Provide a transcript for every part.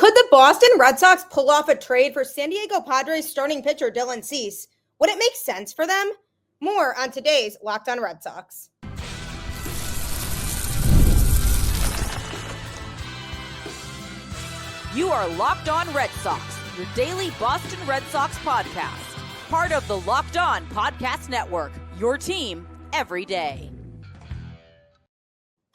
Could the Boston Red Sox pull off a trade for San Diego Padres starting pitcher Dylan Cease? Would it make sense for them? More on today's Locked On Red Sox. You are Locked On Red Sox, your daily Boston Red Sox podcast. Part of the Locked On Podcast Network, your team every day.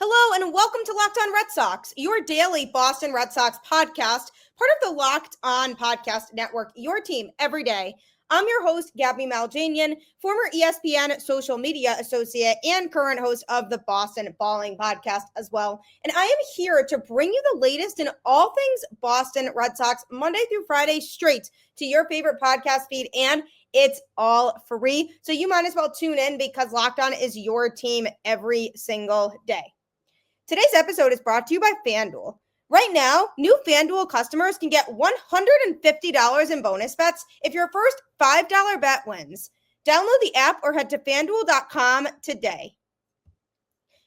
Hello and welcome to Locked On Red Sox, your daily Boston Red Sox podcast, part of the Locked On Podcast Network, your team every day. I'm your host, Gabby Maljanian, former ESPN social media associate and current host of the Boston Balling podcast as well. And I am here to bring you the latest in all things Boston Red Sox Monday through Friday straight to your favorite podcast feed, and it's all free. So you might as well tune in because Locked On is your team every single day. Today's episode is brought to you by FanDuel. Right now, new FanDuel customers can get $150 in bonus bets if your first $5 bet wins. Download the app or head to FanDuel.com today.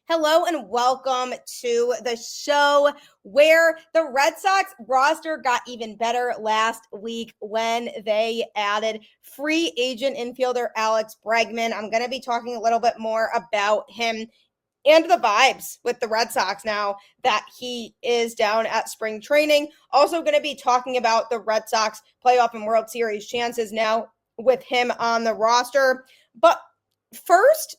Hello and welcome to the show where the Red Sox roster got even better last week when they added free agent infielder Alex Bregman. I'm going to be talking a little bit more about him and the vibes with the Red Sox now that he is down at spring training. Also going to be talking about the Red Sox playoff and World Series chances now with him on the roster. But first,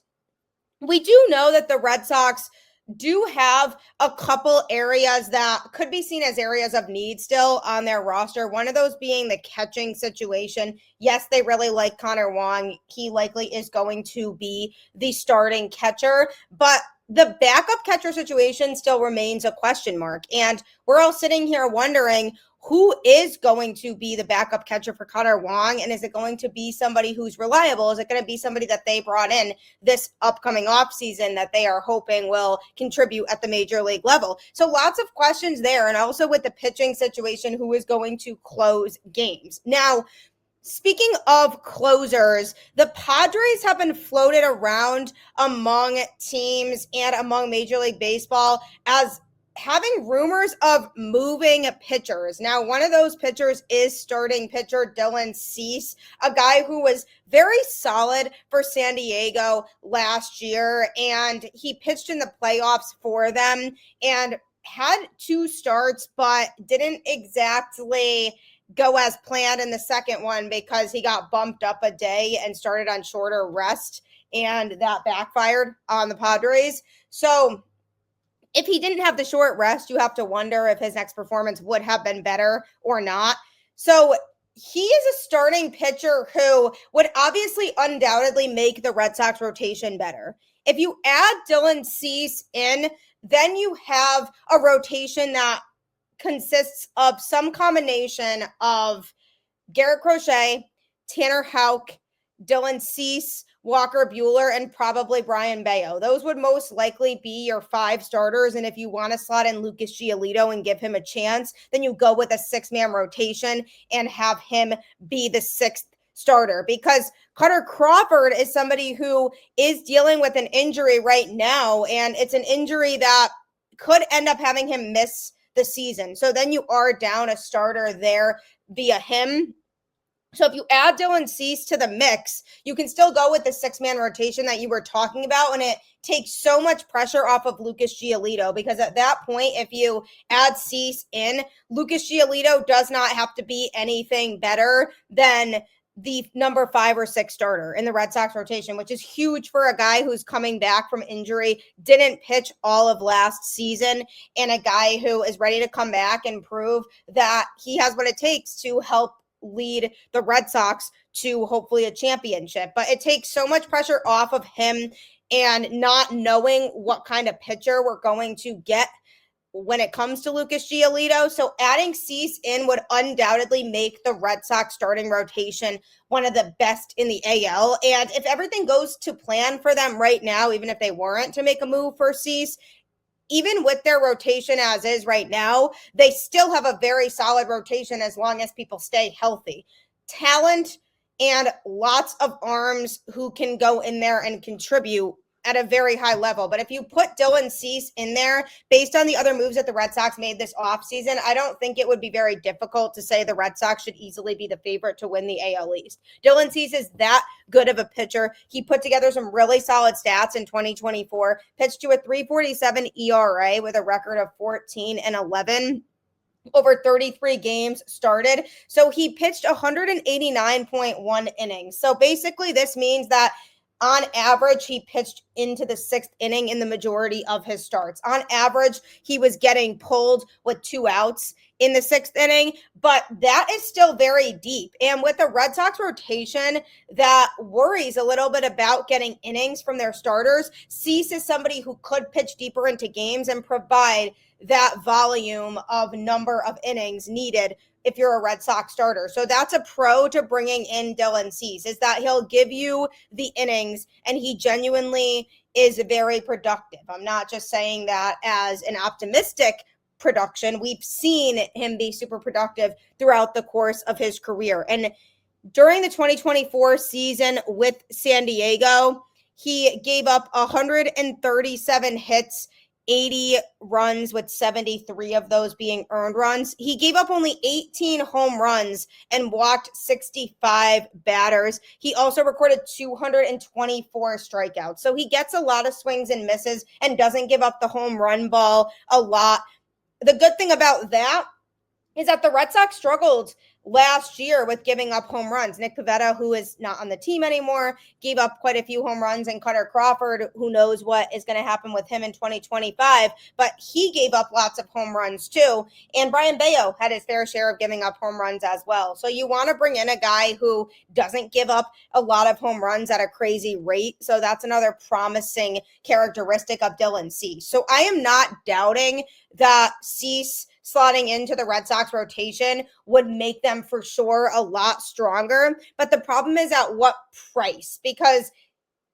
we do know that the Red Sox do have a couple areas that could be seen as areas of need still on their roster. One of those being the catching situation. Yes, they really like Connor Wong. He likely is going to be the starting catcher, but the backup catcher situation still remains a question mark. And we're all sitting here wondering who is going to be the backup catcher for Connor Wong. And is it going to be somebody who's reliable? Is it going to be somebody that they brought in this upcoming offseason that they are hoping will contribute at the major league level? So lots of questions there. And also with the pitching situation, who is going to close games? Now, speaking of closers, the Padres have been floated around among teams and among Major League Baseball as having rumors of moving pitchers. Now, one of those pitchers is starting pitcher Dylan Cease, a guy who was very solid for San Diego last year, and he pitched in the playoffs for them and had 2 starts, but didn't exactly go as planned in the second one because he got bumped up a day and started on shorter rest, and that backfired on the Padres. So if he didn't have the short rest, you have to wonder if his next performance would have been better or not. So he is a starting pitcher who would obviously undoubtedly make the Red Sox rotation better. If you add Dylan Cease in, then you have a rotation that consists of some combination of Garrett Crochet, Tanner Houck, Dylan Cease, Walker Buehler, and probably Brian Bayo. Those would most likely be your 5 starters. And if you want to slot in Lucas Giolito and give him a chance, then you go with a 6-man rotation and have him be the 6th starter, because Cutter Crawford is somebody who is dealing with an injury right now. And it's an injury that could end up having him miss the season. So then you are down a starter there via him. So if you add Dylan Cease to the mix, you can still go with the 6-man rotation that you were talking about, and it takes so much pressure off of Lucas Giolito, because at that point, if you add Cease in, Lucas Giolito does not have to be anything better than the number 5 or 6 starter in the Red Sox rotation, which is huge for a guy who's coming back from injury, didn't pitch all of last season, and a guy who is ready to come back and prove that he has what it takes to help lead the Red Sox to hopefully a championship. But it takes so much pressure off of him, and not knowing what kind of pitcher we're going to get when it comes to Lucas Giolito. So adding Cease in would undoubtedly make the Red Sox starting rotation one of the best in the AL. And if everything goes to plan for them right now, even if they weren't to make a move for Cease, even with their rotation as is right now, they still have a very solid rotation as long as people stay healthy. Talent and lots of arms who can go in there and contribute at a very high level. But if you put Dylan Cease in there, based on the other moves that the Red Sox made this offseason, I don't think it would be very difficult to say the Red Sox should easily be the favorite to win the AL East. Dylan Cease is that good of a pitcher. He put together some really solid stats in 2024, pitched to a 3.47 ERA with a record of 14-11. Over 33 games started. So he pitched 189.1 innings. So basically this means that on average, he pitched into the sixth inning in the majority of his starts. On average, he was getting pulled with 2 outs in the sixth inning, but that is still very deep. And with the Red Sox rotation that worries a little bit about getting innings from their starters, Cease is somebody who could pitch deeper into games and provide that volume of number of innings needed if you're a Red Sox starter. So that's a pro to bringing in Dylan Cease, is that he'll give you the innings and he genuinely is very productive. I'm not just saying that as an optimistic production. We've seen him be super productive throughout the course of his career. And during the 2024 season with San Diego, he gave up 137 hits, 80 runs, with 73 of those being earned runs. He gave up only 18 home runs and walked 65 batters. He also recorded 224 strikeouts. So he gets a lot of swings and misses and doesn't give up the home run ball a lot. The good thing about that is that the Red Sox struggled last year with giving up home runs. Nick Pivetta, who is not on the team anymore, gave up quite a few home runs, and Cutter Crawford, who knows what is going to happen with him in 2025, but he gave up lots of home runs too. And Brian Bayo had his fair share of giving up home runs as well. So you want to bring in a guy who doesn't give up a lot of home runs at a crazy rate. So that's another promising characteristic of Dylan Cease. So I am not doubting that Cease slotting into the Red Sox rotation would make them for sure a lot stronger. But the problem is at what price? Because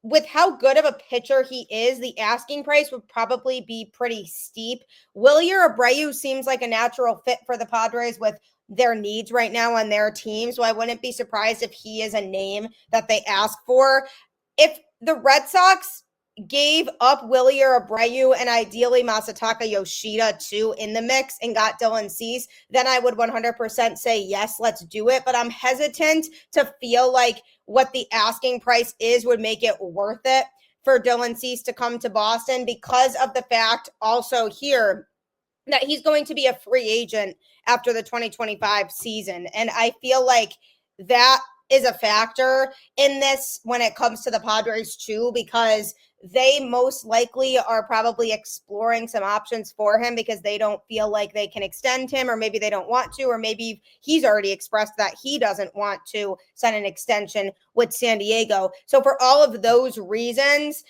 with how good of a pitcher he is, the asking price would probably be pretty steep. Wilyer Abreu seems like a natural fit for the Padres with their needs right now on their team. So I wouldn't be surprised if he is a name that they ask for. If the Red Sox gave up Wilyer Abreu and ideally Masataka Yoshida too in the mix and got Dylan Cease, then I would 100% say yes, let's do it. But I'm hesitant to feel like what the asking price is would make it worth it for Dylan Cease to come to Boston, because of the fact also here that he's going to be a free agent after the 2025 season. And I feel like that is a factor in this when it comes to the Padres too, because they most likely are probably exploring some options for him because they don't feel like they can extend him, or maybe they don't want to, or maybe he's already expressed that he doesn't want to sign an extension with San Diego. So for all of those reasons,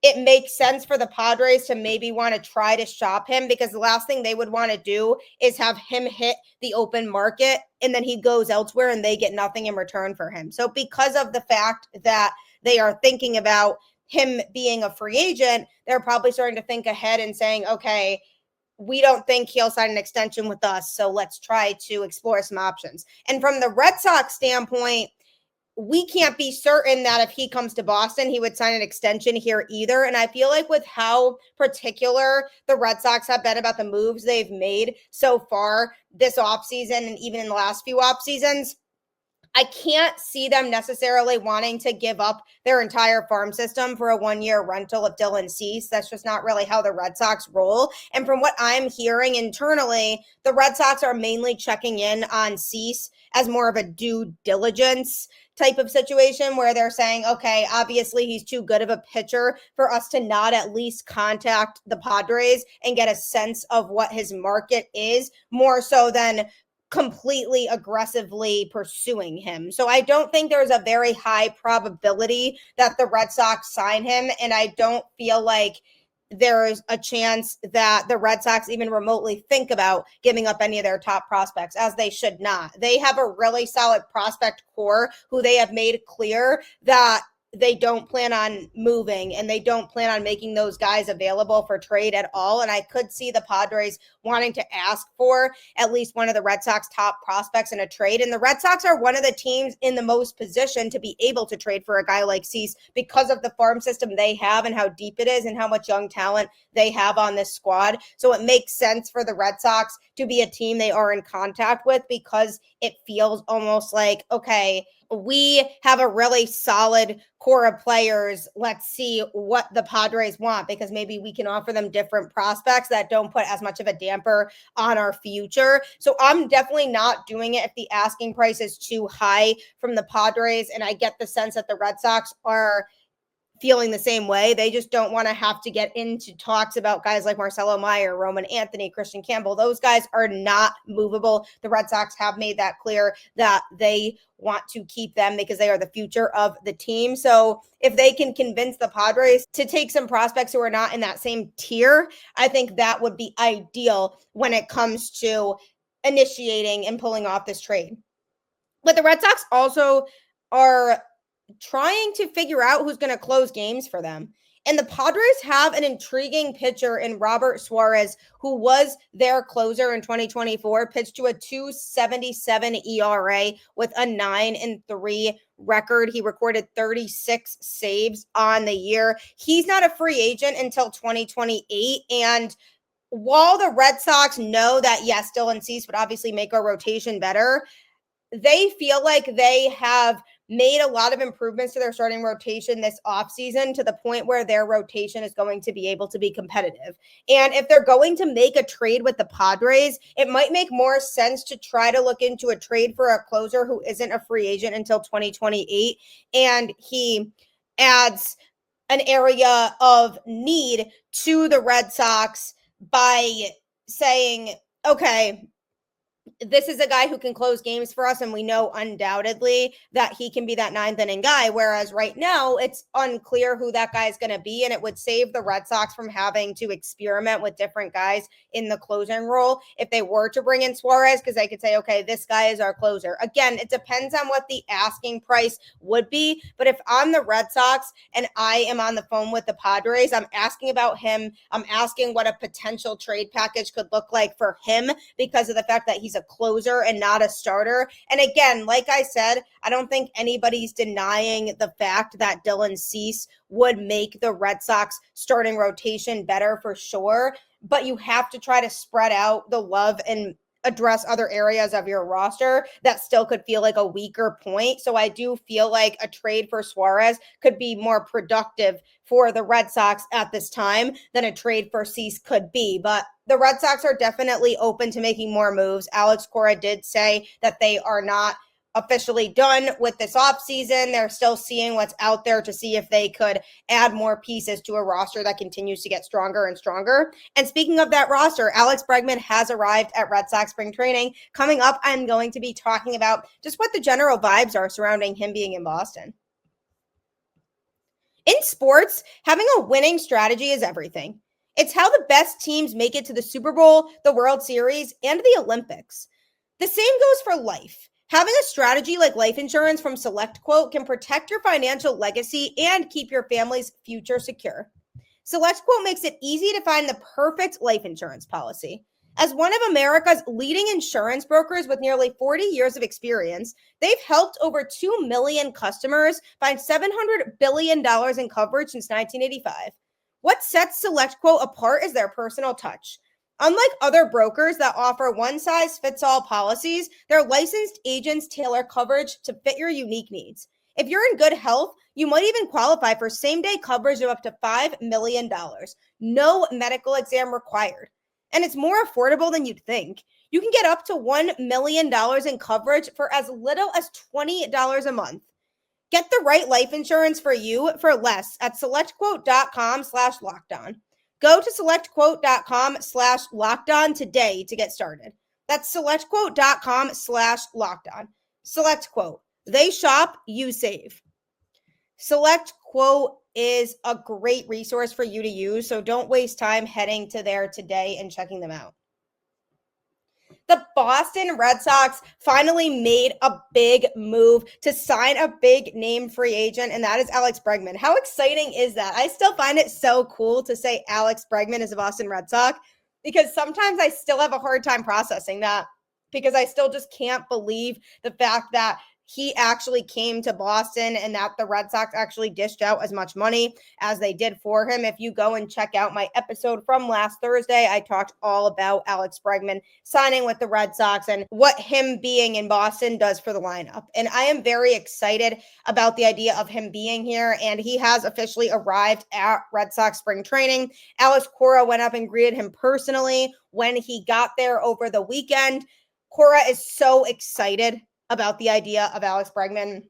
it makes sense for the Padres to maybe want to try to shop him, because the last thing they would want to do is have him hit the open market and then he goes elsewhere and they get nothing in return for him. So because of the fact that they are thinking about him being a free agent, they're probably starting to think ahead and saying, okay, we don't think he'll sign an extension with us, so let's try to explore some options. And from the Red Sox standpoint, we can't be certain that if he comes to Boston, he would sign an extension here either. And I feel like with how particular the Red Sox have been about the moves they've made so far this offseason and even in the last few offseasons, I can't see them necessarily wanting to give up their entire farm system for a one-year rental of Dylan Cease. That's just not really how the Red Sox roll. And from what I'm hearing internally, the Red Sox are mainly checking in on Cease as more of a due diligence type of situation where they're saying, okay, obviously he's too good of a pitcher for us to not at least contact the Padres and get a sense of what his market is, more so than completely aggressively pursuing him. So I don't think there's a very high probability that the Red Sox sign him. And I don't feel like there is a chance that the Red Sox even remotely think about giving up any of their top prospects, as they should not. They have a really solid prospect core who they have made clear that they don't plan on moving and they don't plan on making those guys available for trade at all. And I could see the Padres wanting to ask for at least one of the Red Sox top prospects in a trade. And the Red Sox are one of the teams in the most position to be able to trade for a guy like Cease because of the farm system they have and how deep it is and how much young talent they have on this squad. So it makes sense for the Red Sox to be a team they are in contact with, because it feels almost like, okay, we have a really solid core of players. Let's see what the Padres want, because maybe we can offer them different prospects that don't put as much of a damper on our future. So I'm definitely not doing it if the asking price is too high from the Padres. And I get the sense that the Red Sox are feeling the same way. They just don't want to have to get into talks about guys like Marcelo Meyer, Roman Anthony, Christian Campbell. Those guys are not movable. The Red Sox have made that clear that they want to keep them because they are the future of the team. So if they can convince the Padres to take some prospects who are not in that same tier, I think that would be ideal when it comes to initiating and pulling off this trade. But the Red Sox also are trying to figure out who's going to close games for them. And the Padres have an intriguing pitcher in Robert Suarez, who was their closer in 2024, pitched to a 2.77 ERA with a 9-3 record. He recorded 36 saves on the year. He's not a free agent until 2028. And while the Red Sox know that, yes, Dylan Cease would obviously make our rotation better, they feel like they have made a lot of improvements to their starting rotation this offseason to the point where their rotation is going to be able to be competitive. And if they're going to make a trade with the Padres, it might make more sense to try to look into a trade for a closer who isn't a free agent until 2028. And he adds an area of need to the Red Sox by saying, okay, this is a guy who can close games for us, and we know undoubtedly that he can be that ninth inning guy, whereas right now it's unclear who that guy is going to be, and it would save the Red Sox from having to experiment with different guys in the closing role if they were to bring in Suarez, because they could say, okay, this guy is our closer. Again, it depends on what the asking price would be, but if I'm the Red Sox and I am on the phone with the Padres, I'm asking about him. I'm asking what a potential trade package could look like for him because of the fact that he's a closer and not a starter. And again, like I said, I don't think anybody's denying the fact that Dylan Cease would make the Red Sox starting rotation better for sure, but you have to try to spread out the love and address other areas of your roster that still could feel like a weaker point. So I do feel like a trade for Suarez could be more productive for the Red Sox at this time than a trade for Cease could be. But the Red Sox are definitely open to making more moves. Alex Cora did say that they are not officially done with this offseason. They're still seeing what's out there to see if they could add more pieces to a roster that continues to get stronger and stronger. And speaking of that roster, Alex Bregman has arrived at Red Sox spring training. Coming up, I'm going to be talking about just what the general vibes are surrounding him being in Boston. In sports, having a winning strategy is everything. It's how the best teams make it to the Super Bowl, the World Series, and the Olympics. The same goes for life. Having a strategy like life insurance from SelectQuote can protect your financial legacy and keep your family's future secure. SelectQuote makes it easy to find the perfect life insurance policy. As one of America's leading insurance brokers with nearly 40 years of experience, they've helped over 2 million customers find $700 billion in coverage since 1985. What sets SelectQuote apart is their personal touch. Unlike other brokers that offer one-size-fits-all policies, their licensed agents tailor coverage to fit your unique needs. If you're in good health, you might even qualify for same-day coverage of up to $5 million. No medical exam required. And it's more affordable than you'd think. You can get up to $1 million in coverage for as little as $20 a month. Get the right life insurance for you for less at selectquote.com/lockedon. Go to selectquote.com/lockedon today to get started. That's selectquote.com/lockedon. SelectQuote. They shop, you save. SelectQuote is a great resource for you to use, so don't waste time heading to there today and checking them out. The Boston Red Sox finally made a big move to sign a big name free agent, and that is Alex Bregman. How exciting is that? I still find it so cool to say Alex Bregman is a Boston Red Sox because sometimes I still have a hard time processing that because I still just can't believe the fact that he actually came to Boston and that the Red Sox actually dished out as much money as they did for him. If you go and check out my episode from last Thursday, I talked all about Alex Bregman signing with the Red Sox and what him being in Boston does for the lineup. And I am very excited about the idea of him being here. And he has officially arrived at Red Sox spring training. Alex Cora went up and greeted him personally when he got there over the weekend. Cora is so excited about the idea of Alex Bregman.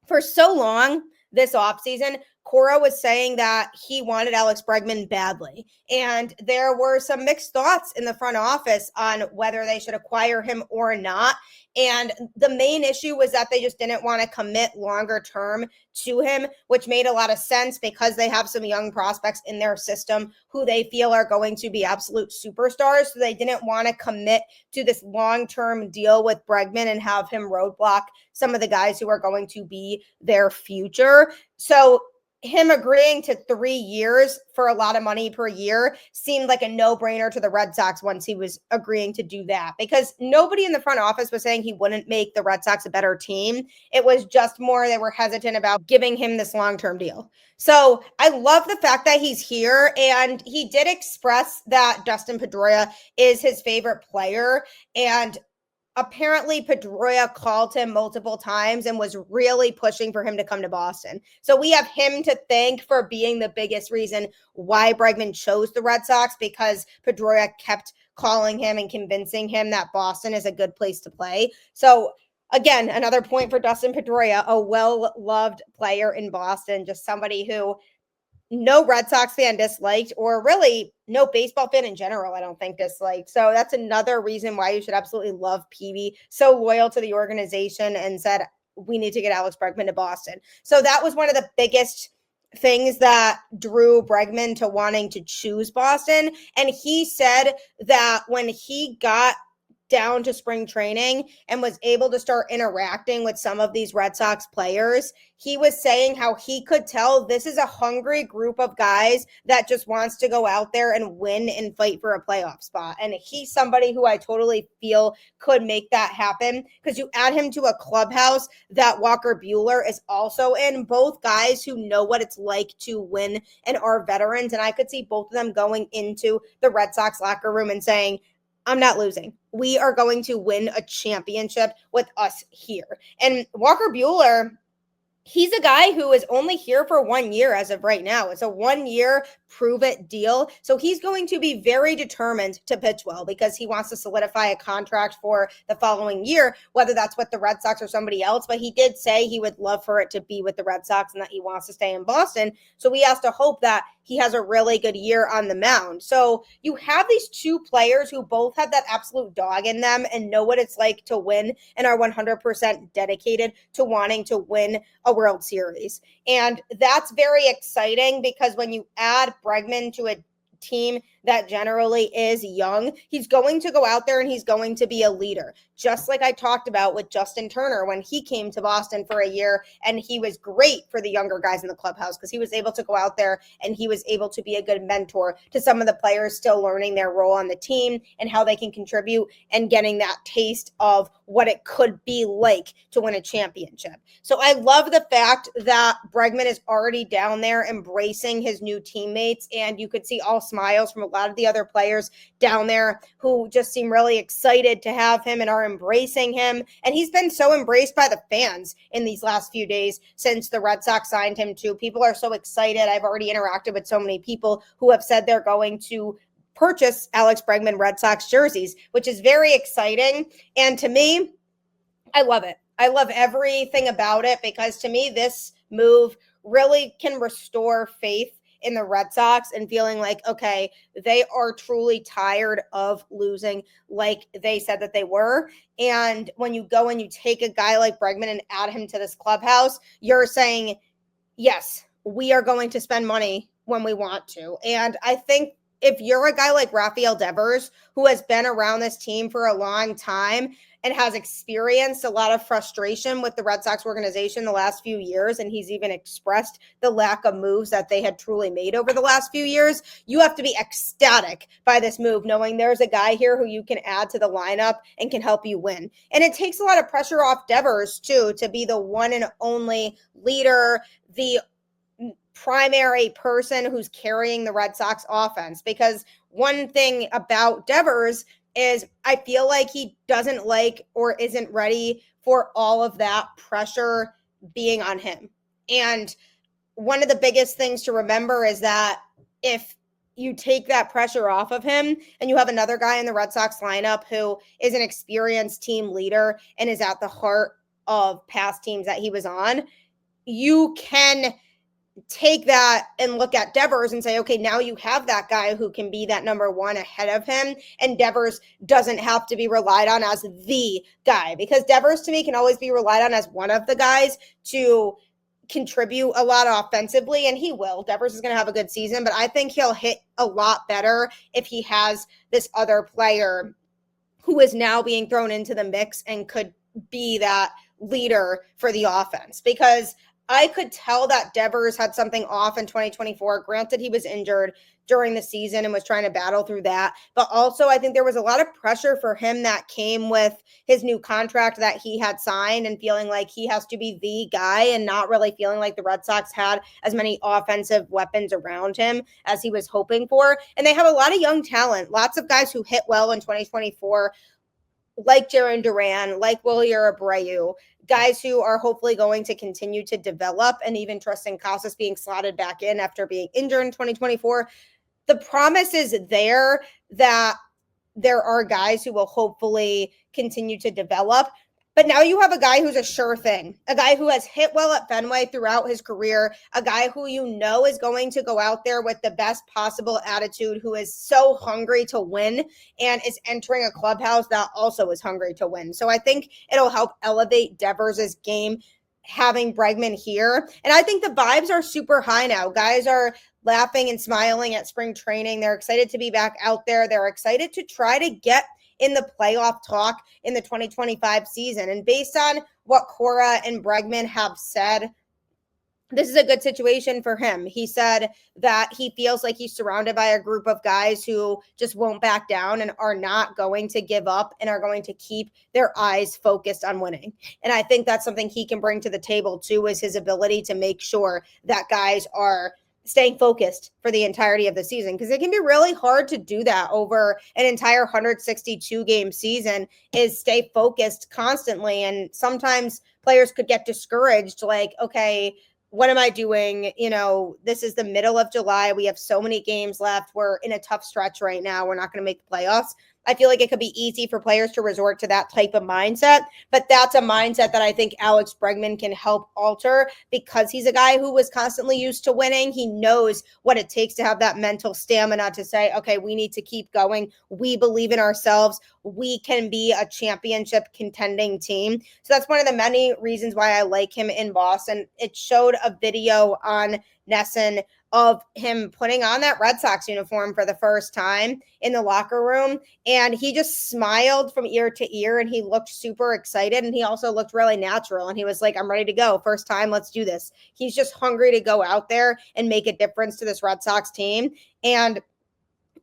For so long this offseason, Cora was saying that he wanted Alex Bregman badly. And there were some mixed thoughts in the front office on whether they should acquire him or not. And the main issue was that they just didn't want to commit longer term to him, which made a lot of sense because they have some young prospects in their system who they feel are going to be absolute superstars. So they didn't want to commit to this long-term deal with Bregman and have him roadblock some of the guys who are going to be their future. So him agreeing to 3 years for a lot of money per year seemed like a no-brainer to the Red Sox once he was agreeing to do that, because nobody in the front office was saying he wouldn't make the Red Sox a better team. It was just more they were hesitant about giving him this long-term deal. So I love the fact that he's here, and he did express that Dustin Pedroia is his favorite player, and apparently Pedroia called him multiple times and was really pushing for him to come to Boston. So we have him to thank for being the biggest reason why Bregman chose the Red Sox, because Pedroia kept calling him and convincing him that Boston is a good place to play. So again, another point for Dustin Pedroia, a well-loved player in Boston, just somebody who no Red Sox fan disliked, or really no baseball fan in general, I don't think disliked. So that's another reason why you should absolutely love Peavy. So loyal to the organization and said, we need to get Alex Bregman to Boston. So that was one of the biggest things that drew Bregman to wanting to choose Boston. And he said that when he got down to spring training and was able to start interacting with some of these Red Sox players, he was saying how he could tell this is a hungry group of guys that just wants to go out there and win and fight for a playoff spot. And he's somebody who I totally feel could make that happen, because you add him to a clubhouse that Walker Buehler is also in, both guys who know what it's like to win and are veterans. And I could see both of them going into the Red Sox locker room and saying, I'm not losing. We are going to win a championship with us here. And Walker Buehler, he's a guy who is only here for 1 year as of right now. It's a 1 year prove it deal. So he's going to be very determined to pitch well because he wants to solidify a contract for the following year, whether that's with the Red Sox or somebody else. But he did say he would love for it to be with the Red Sox and that he wants to stay in Boston. So we have to hope that he has a really good year on the mound. So you have these two players who both have that absolute dog in them and know what it's like to win and are 100% dedicated to wanting to win a World Series. And that's very exciting because when you add Bregman to a team that generally is young, he's going to go out there and he's going to be a leader. Just like I talked about with Justin Turner when he came to Boston for a year, and he was great for the younger guys in the clubhouse because he was able to go out there and he was able to be a good mentor to some of the players still learning their role on the team and how they can contribute and getting that taste of what it could be like to win a championship. So I love the fact that Bregman is already down there embracing his new teammates, and you could see all smiles from a lot of the other players down there who just seem really excited to have him and are embracing him. And he's been so embraced by the fans in these last few days since the Red Sox signed him too. People are so excited. I've already interacted with so many people who have said they're going to purchase Alex Bregman Red Sox jerseys, which is very exciting. And to me, I love it. I love everything about it because to me, this move really can restore faith in the Red Sox and feeling like, okay, they are truly tired of losing like they said that they were. And when you go and you take a guy like Bregman and add him to this clubhouse, you're saying, yes, we are going to spend money when we want to. And I think if you're a guy like Rafael Devers, who has been around this team for a long time and has experienced a lot of frustration with the Red Sox organization the last few years, and he's even expressed the lack of moves that they had truly made over the last few years, you have to be ecstatic by this move, knowing there's a guy here who you can add to the lineup and can help you win. And it takes a lot of pressure off Devers, too, to be the one and only leader, the primary person who's carrying the Red Sox offense. Because one thing about Devers is I feel like he doesn't like or isn't ready for all of that pressure being on him. And one of the biggest things to remember is that if you take that pressure off of him and you have another guy in the Red Sox lineup who is an experienced team leader and is at the heart of past teams that he was on, you can take that and look at Devers and say, okay, now you have that guy who can be that number one ahead of him. And Devers doesn't have to be relied on as the guy, because Devers to me can always be relied on as one of the guys to contribute a lot offensively, and he will. Devers is going to have a good season, but I think he'll hit a lot better if he has this other player who is now being thrown into the mix and could be that leader for the offense. Because I could tell that Devers had something off in 2024. Granted, he was injured during the season and was trying to battle through that. But also, I think there was a lot of pressure for him that came with his new contract that he had signed, and feeling like he has to be the guy and not really feeling like the Red Sox had as many offensive weapons around him as he was hoping for. And they have a lot of young talent, lots of guys who hit well in 2024, like Jarren Duran, like Wilyer Abreu, guys who are hopefully going to continue to develop, and even Tristan Casas being slotted back in after being injured in 2024. The promise is there that there are guys who will hopefully continue to develop. But now you have a guy who's a sure thing, a guy who has hit well at Fenway throughout his career, a guy who you know is going to go out there with the best possible attitude, who is so hungry to win and is entering a clubhouse that also is hungry to win. So I think it'll help elevate Devers' game having Bregman here. And I think the vibes are super high now. Guys are laughing and smiling at spring training. They're excited to be back out there. They're excited to try to get in the playoff talk in the 2025 season. And based on what Cora and Bregman have said, this is a good situation for him. He said that he feels like he's surrounded by a group of guys who just won't back down and are not going to give up and are going to keep their eyes focused on winning. And I think that's something he can bring to the table too, is his ability to make sure that guys are staying focused for the entirety of the season, because it can be really hard to do that over an entire 162 game season, is stay focused constantly. And sometimes players could get discouraged, like, okay, what am I doing? You know, this is the middle of July. We have so many games left. We're in a tough stretch right now. We're not going to make the playoffs. I feel like it could be easy for players to resort to that type of mindset, but that's a mindset that I think Alex Bregman can help alter, because he's a guy who was constantly used to winning. He knows what it takes to have that mental stamina to say, okay, we need to keep going. We believe in ourselves. We can be a championship contending team. So that's one of the many reasons why I like him in Boston. It showed a video on Nesson of him putting on that Red Sox uniform for the first time in the locker room. And he just smiled from ear to ear, and he looked super excited. And he also looked really natural. And he was like, I'm ready to go. First time, let's do this. He's just hungry to go out there and make a difference to this Red Sox team. And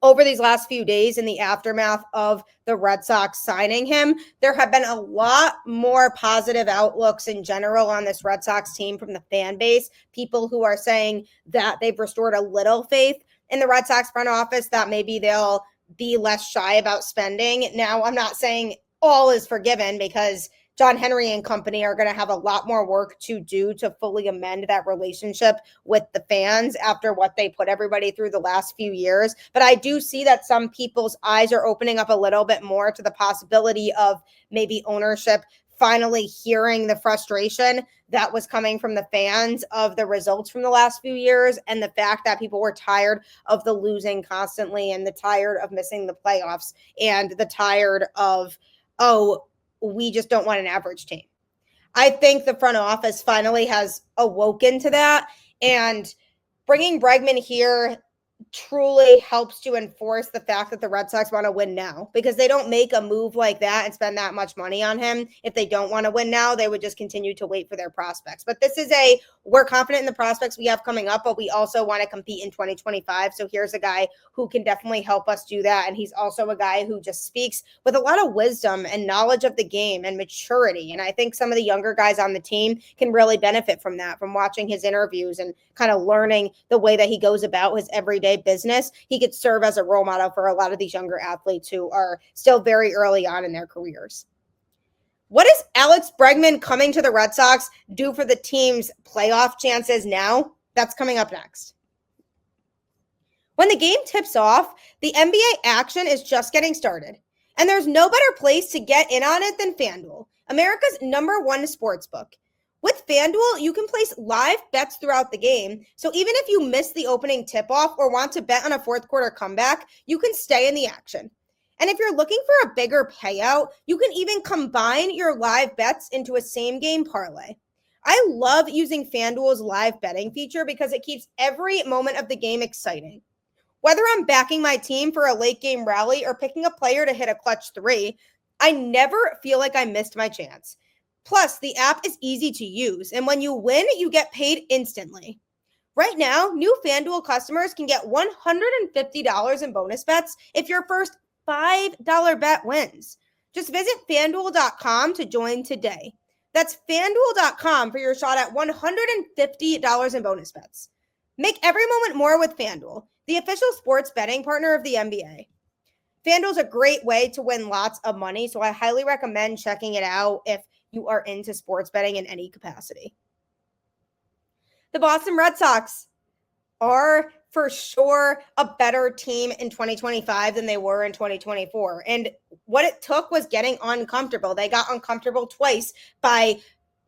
over these last few days, in the aftermath of the Red Sox signing him, there have been a lot more positive outlooks in general on this Red Sox team from the fan base. People who are saying that they've restored a little faith in the Red Sox front office, that maybe they'll be less shy about spending. Now, I'm not saying all is forgiven, because John Henry and company are going to have a lot more work to do to fully amend that relationship with the fans after what they put everybody through the last few years. But I do see that some people's eyes are opening up a little bit more to the possibility of maybe ownership finally hearing the frustration that was coming from the fans of the results from the last few years, and the fact that people were tired of the losing constantly, and the tired of missing the playoffs, and the tired of, oh, we just don't want an average team. I think the front office finally has awoken to that, and bringing Bregman here truly helps to enforce the fact that the Red Sox want to win now, because they don't make a move like that and spend that much money on him. If they don't want to win now, they would just continue to wait for their prospects. But this is we're confident in the prospects we have coming up, but we also want to compete in 2025. So here's a guy who can definitely help us do that. And he's also a guy who just speaks with a lot of wisdom and knowledge of the game and maturity. And I think some of the younger guys on the team can really benefit from that, from watching his interviews and kind of learning the way that he goes about his everyday business. He could serve as a role model for a lot of these younger athletes who are still very early on in their careers. What does Alex Bregman coming to the Red Sox do for the team's playoff chances now? That's coming up next. When the game tips off, the NBA action is just getting started. And there's no better place to get in on it than FanDuel, America's #1 sportsbook. With FanDuel, you can place live bets throughout the game. So even if you miss the opening tip-off or want to bet on a fourth quarter comeback, you can stay in the action. And if you're looking for a bigger payout, you can even combine your live bets into a same-game parlay. I love using FanDuel's live betting feature because it keeps every moment of the game exciting. Whether I'm backing my team for a late-game rally or picking a player to hit a clutch 3, I never feel like I missed my chance. Plus, the app is easy to use, and when you win, you get paid instantly. Right now, new FanDuel customers can get $150 in bonus bets if your first $5 bet wins. Just visit FanDuel.com to join today. That's FanDuel.com for your shot at $150 in bonus bets. Make every moment more with FanDuel, the official sports betting partner of the NBA. FanDuel's a great way to win lots of money, so I highly recommend checking it out if you are into sports betting in any capacity. The Boston Red Sox are for sure a better team in 2025 than they were in 2024. And what it took was getting uncomfortable. They got uncomfortable twice by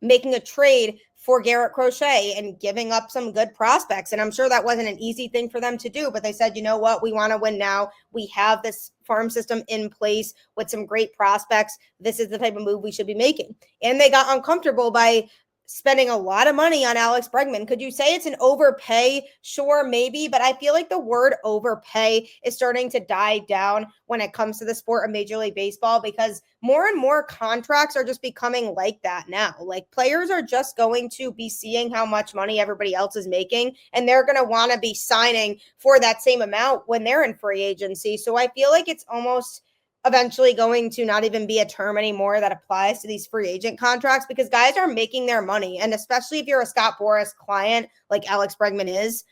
making a trade for Garrett Crochet and giving up some good prospects. And I'm sure that wasn't an easy thing for them to do, but they said, you know what, we want to win now. We have this farm system in place with some great prospects. This is the type of move we should be making. And they got uncomfortable by spending a lot of money on Alex Bregman. Could you say it's an overpay? Sure, maybe, but I feel like the word overpay is starting to die down when it comes to the sport of Major League Baseball, because more and more contracts are just becoming like that now. Like, players are just going to be seeing how much money everybody else is making, and they're going to want to be signing for that same amount when they're in free agency. So I feel like it's almost eventually going to not even be a term anymore that applies to these free agent contracts, because guys are making their money. And especially if you're a Scott Boras client like Alex Bregman is,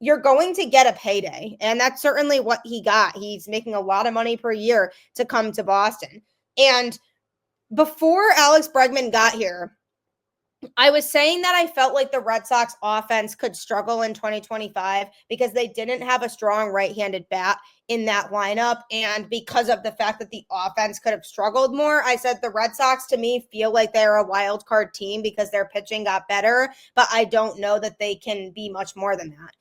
you're going to get a payday. And that's certainly what he got. He's making a lot of money per year to come to Boston. And before Alex Bregman got here, I was saying that I felt like the Red Sox offense could struggle in 2025 because they didn't have a strong right-handed bat in that lineup. And because of the fact that the offense could have struggled more, I said the Red Sox, to me, feel like they're a wild card team because their pitching got better, but I don't know that they can be much more than that.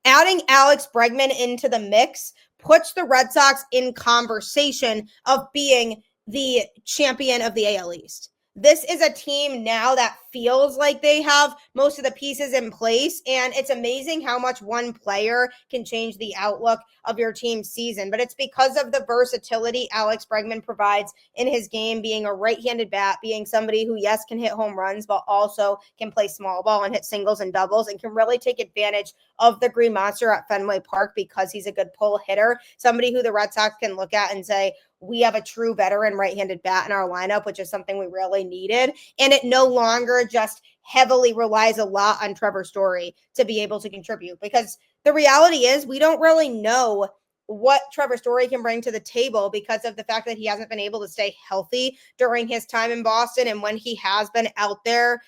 Adding Alex Bregman into the mix puts the Red Sox in conversation of being the champion of the AL East. This is a team now that feels like they have most of the pieces in place, and it's amazing how much one player can change the outlook of your team's season. But it's because of the versatility Alex Bregman provides in his game, being a right-handed bat, being somebody who, yes, can hit home runs, but also can play small ball and hit singles and doubles, and can really take advantage of the Green Monster at Fenway Park because he's a good pull hitter, somebody who the Red Sox can look at and say, we have a true veteran right-handed bat in our lineup, which is something we really needed. And it no longer just heavily relies a lot on Trevor Story to be able to contribute, because the reality is we don't really know what Trevor Story can bring to the table because of the fact that he hasn't been able to stay healthy during his time in Boston. And when he has been out there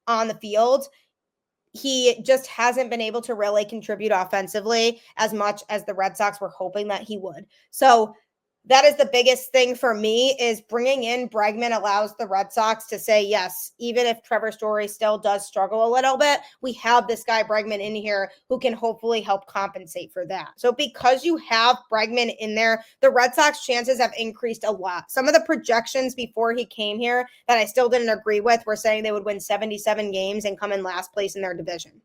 on the field, he just hasn't been able to really contribute offensively as much as the Red Sox were hoping that he would. So that is the biggest thing for me, is bringing in Bregman allows the Red Sox to say, yes, even if Trevor Story still does struggle a little bit, we have this guy Bregman in here who can hopefully help compensate for that. So because you have Bregman in there, the Red Sox chances have increased a lot. Some of the projections before he came here that I still didn't agree with were saying they would win 77 games and come in last place in their division.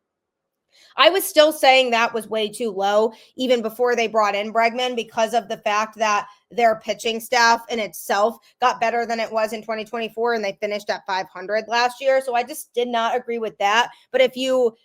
I was still saying that was way too low even before they brought in Bregman because of the fact that their pitching staff in itself got better than it was in 2024 and they finished at 500 last year. So I just did not agree with that. But if you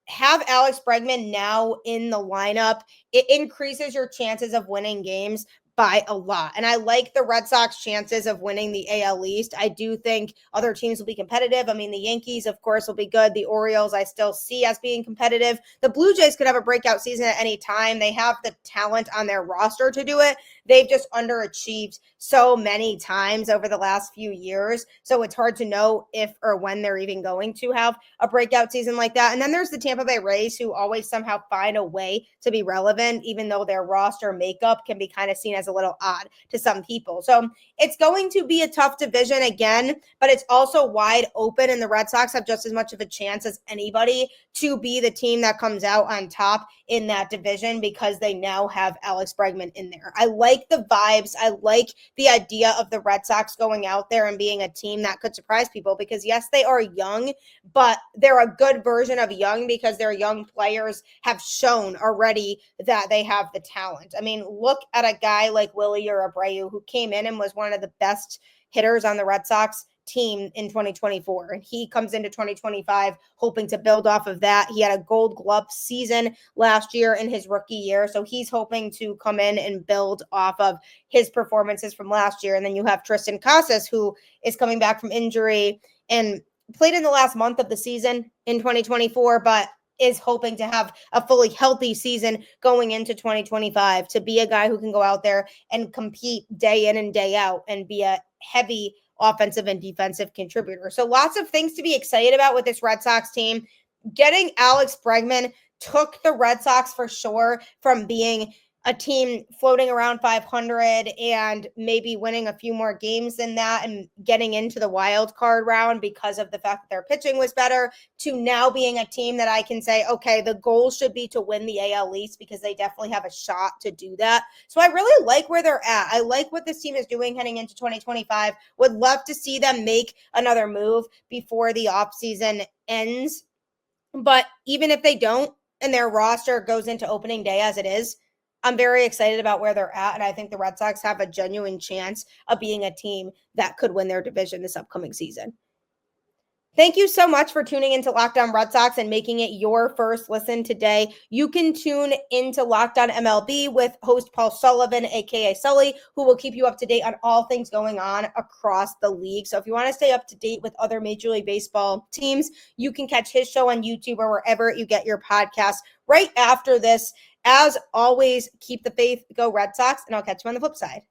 have Alex Bregman now in the lineup, it increases your chances of winning games by a lot. And I like the Red Sox chances of winning the AL East. I do think other teams will be competitive. I mean, the Yankees, of course, will be good. The Orioles, I still see as being competitive. The Blue Jays could have a breakout season at any time. They have the talent on their roster to do it. They've just underachieved so many times over the last few years. So it's hard to know if or when they're even going to have a breakout season like that. And then there's the Tampa Bay Rays, who always somehow find a way to be relevant, even though their roster makeup can be kind of seen as a little odd to some people. So it's going to be a tough division again, but it's also wide open, and the Red Sox have just as much of a chance as anybody to be the team that comes out on top in that division because they now have Alex Bregman in there. I like the vibes. I like the idea of the Red Sox going out there and being a team that could surprise people because, yes, they are young, but they're a good version of young because their young players have shown already that they have the talent. I mean, look at a guy like Willie or Abreu who came in and was one of the best hitters on the Red Sox team in 2024, and he comes into 2025 hoping to build off of that. He had a Gold Glove season last year in his rookie year, so he's hoping to come in and build off of his performances from last year. And then you have Tristan Casas, who is coming back from injury and played in the last month of the season in 2024, but is hoping to have a fully healthy season going into 2025 to be a guy who can go out there and compete day in and day out and be a heavy offensive and defensive contributor. So lots of things to be excited about with this Red Sox team. Getting Alex Bregman took the Red Sox for sure from being a team floating around 500 and maybe winning a few more games than that and getting into the wild card round because of the fact that their pitching was better, to now being a team that I can say, okay, the goal should be to win the AL East because they definitely have a shot to do that. So I really like where they're at. I like what this team is doing heading into 2025. Would love to see them make another move before the offseason ends. But even if they don't and their roster goes into opening day as it is, I'm very excited about where they're at, and I think the Red Sox have a genuine chance of being a team that could win their division this upcoming season. Thank you so much for tuning into Locked On Red Sox and making it your first listen today. You can tune into Locked On MLB with host Paul Sullivan, aka Sully, who will keep you up to date on all things going on across the league. So if you want to stay up to date with other Major League Baseball teams, you can catch his show on YouTube or wherever you get your podcasts right after this. As always, keep the faith, go Red Sox, and I'll catch you on the flip side.